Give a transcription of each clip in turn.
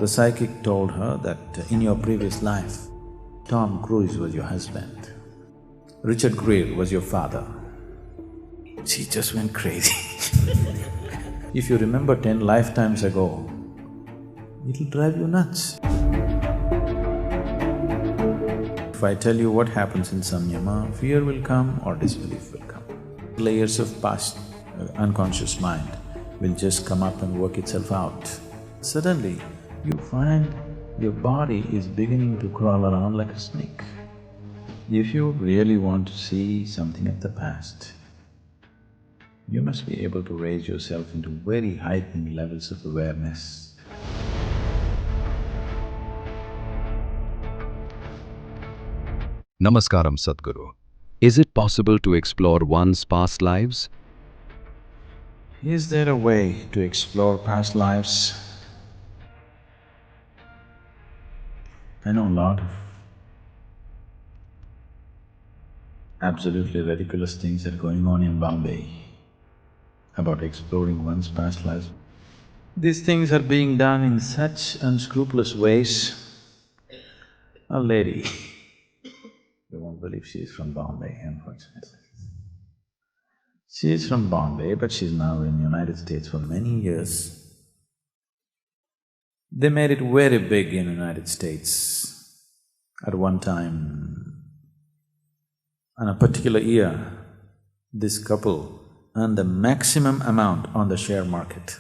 the psychic told her that in your previous life, Tom Cruise was your husband, Richard Gere was your father. She just went crazy. If you remember 10 lifetimes ago, it'll drive you nuts. If I tell you what happens in samyama, fear will come or disbelief will come. Layers of past unconscious mind will just come up and work itself out. Suddenly, you find your body is beginning to crawl around like a snake. If you really want to see something of the past, you must be able to raise yourself into very heightened levels of awareness. Namaskaram, Sadhguru. Is it possible to explore one's past lives? Is there a way to explore past lives? I know a lot of absolutely ridiculous things are going on in Bombay about exploring one's past lives. These things are being done in such unscrupulous ways. A lady, you won't believe she is from Bombay, unfortunately. She is from Bombay, but she's now in United States for many years. They made it very big in United States. At one time, on a particular year, this couple earned the maximum amount on the share market.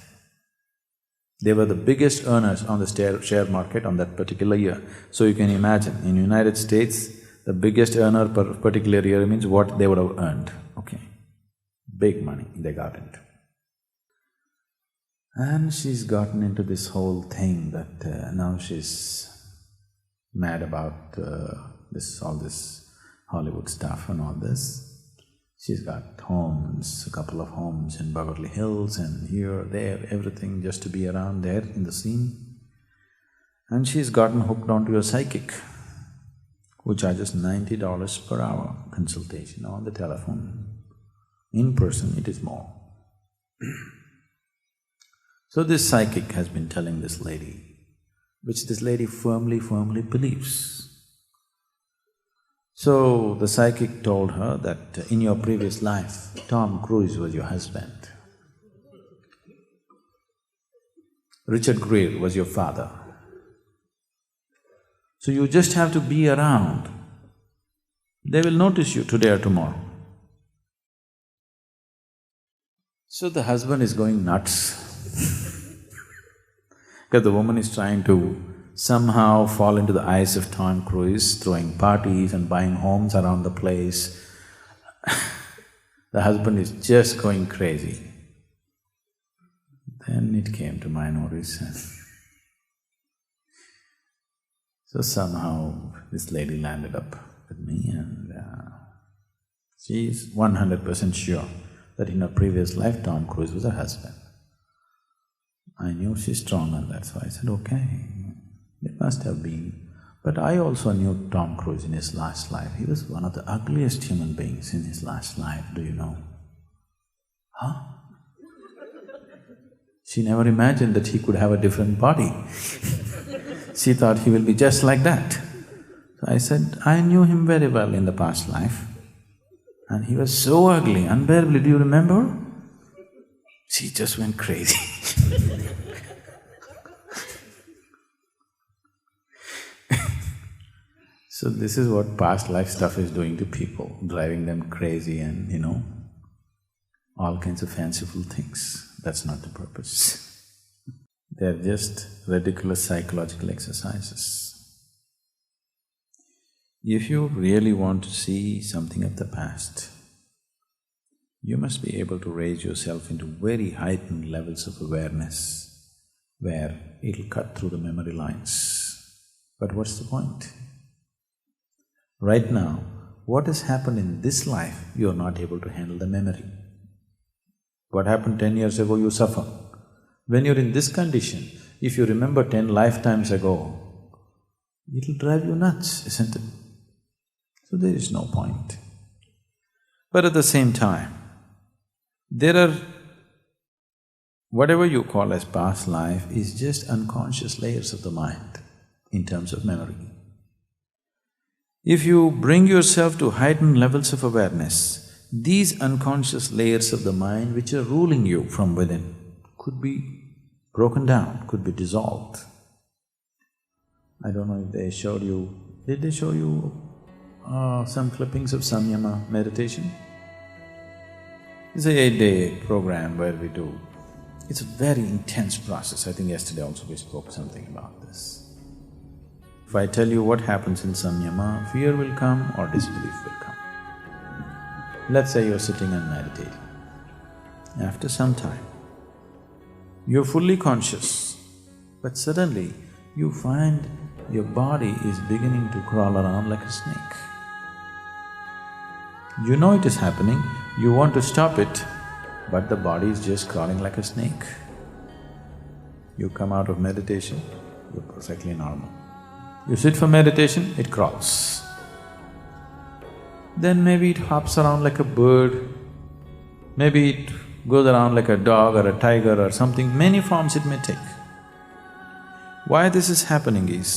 They were the biggest earners on the share market on that particular year. So you can imagine, in United States, the biggest earner per particular year means what they would have earned, okay. Big money they got into. And she's gotten into this whole thing that now she's mad about all this Hollywood stuff and all this. She's got homes, a couple of homes in Beverly Hills and here, there, everything just to be around there in the scene. And she's gotten hooked onto a psychic who charges $90 per hour consultation on the telephone. In person, it is more. So this psychic has been telling this lady, which this lady firmly believes. So the psychic told her that in your previous life, Tom Cruise was your husband, Richard Gere was your father. So you just have to be around. They will notice you today or tomorrow. So the husband is going nuts because the woman is trying to somehow fall into the eyes of Tom Cruise, throwing parties and buying homes around the place. The husband is just going crazy. Then it came to my notice and so somehow this lady landed up with me and she is 100% sure that in her previous life Tom Cruise was her husband. I knew she's strong on that, so I said, okay, it must have been. But I also knew Tom Cruise in his last life. He was one of the ugliest human beings in his last life, do you know? Huh? She never imagined that he could have a different body. She thought he will be just like that. So I said, I knew him very well in the past life. And he was so ugly, unbearably, do you remember? She just went crazy. So this is what past life stuff is doing to people, driving them crazy and, all kinds of fanciful things. That's not the purpose. They're just ridiculous psychological exercises. If you really want to see something of the past, you must be able to raise yourself into very heightened levels of awareness where it'll cut through the memory lines. But what's the point? Right now, what has happened in this life, you're not able to handle the memory. What happened 10 years ago, you suffer. When you're in this condition, if you remember 10 lifetimes ago, it'll drive you nuts, isn't it? So there is no point. But at the same time, there are Whatever you call as past life is just unconscious layers of the mind in terms of memory. If you bring yourself to heightened levels of awareness, these unconscious layers of the mind which are ruling you from within could be broken down, could be dissolved. I don't know if they showed you… did they show you some clippings of samyama meditation? It's an 8-day program where we do… it's a very intense process. I think yesterday also we spoke something about this. If I tell you what happens in samyama, fear will come or disbelief will come. Let's say you're sitting and meditating. After some time, you're fully conscious, but suddenly you find your body is beginning to crawl around like a snake. You know it is happening, you want to stop it, but the body is just crawling like a snake. You come out of meditation, you're perfectly normal. You sit for meditation, it crawls. Then maybe it hops around like a bird, maybe it goes around like a dog or a tiger or something, many forms it may take. Why this is happening is,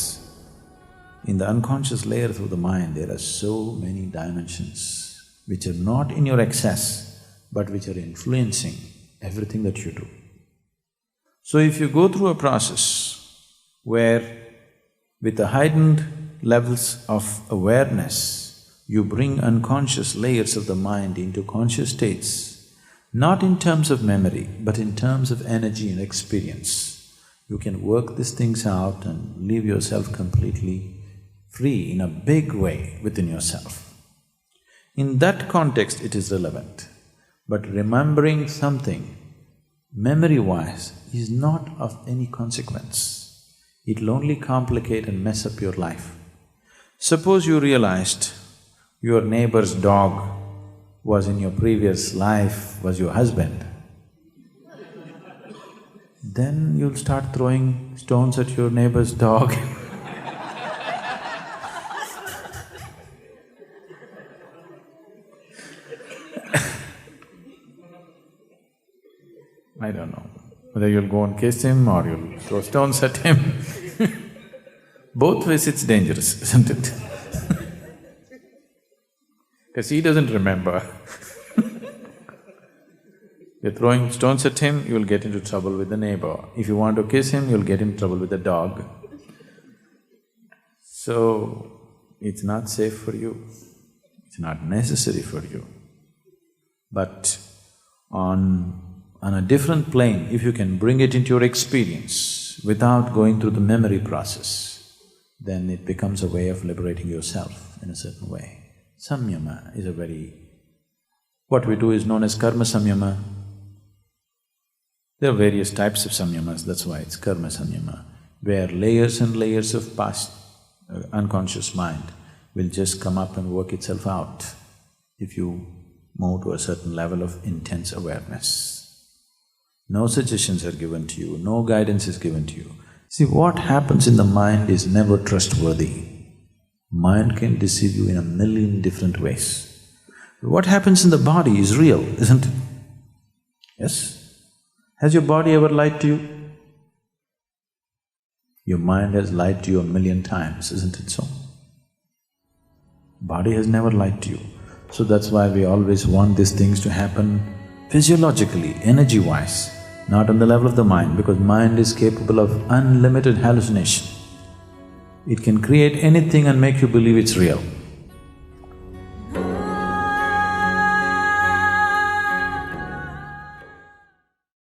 in the unconscious layers of the mind, there are so many dimensions which are not in your access, but which are influencing everything that you do. So if you go through a process where with the heightened levels of awareness, you bring unconscious layers of the mind into conscious states, not in terms of memory, but in terms of energy and experience, you can work these things out and leave yourself completely free in a big way within yourself. In that context, it is relevant. But remembering something, memory-wise, is not of any consequence. It'll only complicate and mess up your life. Suppose you realized your neighbor's dog was in your previous life, was your husband, then you'll start throwing stones at your neighbor's dog I don't know whether you'll go and kiss him or you'll throw stones at him both ways it's dangerous, isn't it? Because he doesn't remember. You're throwing stones at him, you'll get into trouble with the neighbor. If you want to kiss him, you'll get in trouble with the dog. So, it's not safe for you, it's not necessary for you. But on a different plane, if you can bring it into your experience without going through the memory process, then it becomes a way of liberating yourself in a certain way. Samyama is a very… what we do is known as karma samyama. There are various types of samyamas, that's why it's karma samyama, where layers and layers of past unconscious mind will just come up and work itself out if you move to a certain level of intense awareness. No suggestions are given to you, no guidance is given to you. See, what happens in the mind is never trustworthy. Mind can deceive you in a million different ways. But what happens in the body is real, isn't it? Yes? Has your body ever lied to you? Your mind has lied to you a million times, isn't it so? Body has never lied to you. So that's why we always want these things to happen physiologically, energy-wise, not on the level of the mind, because mind is capable of unlimited hallucination. It can create anything and make you believe it's real.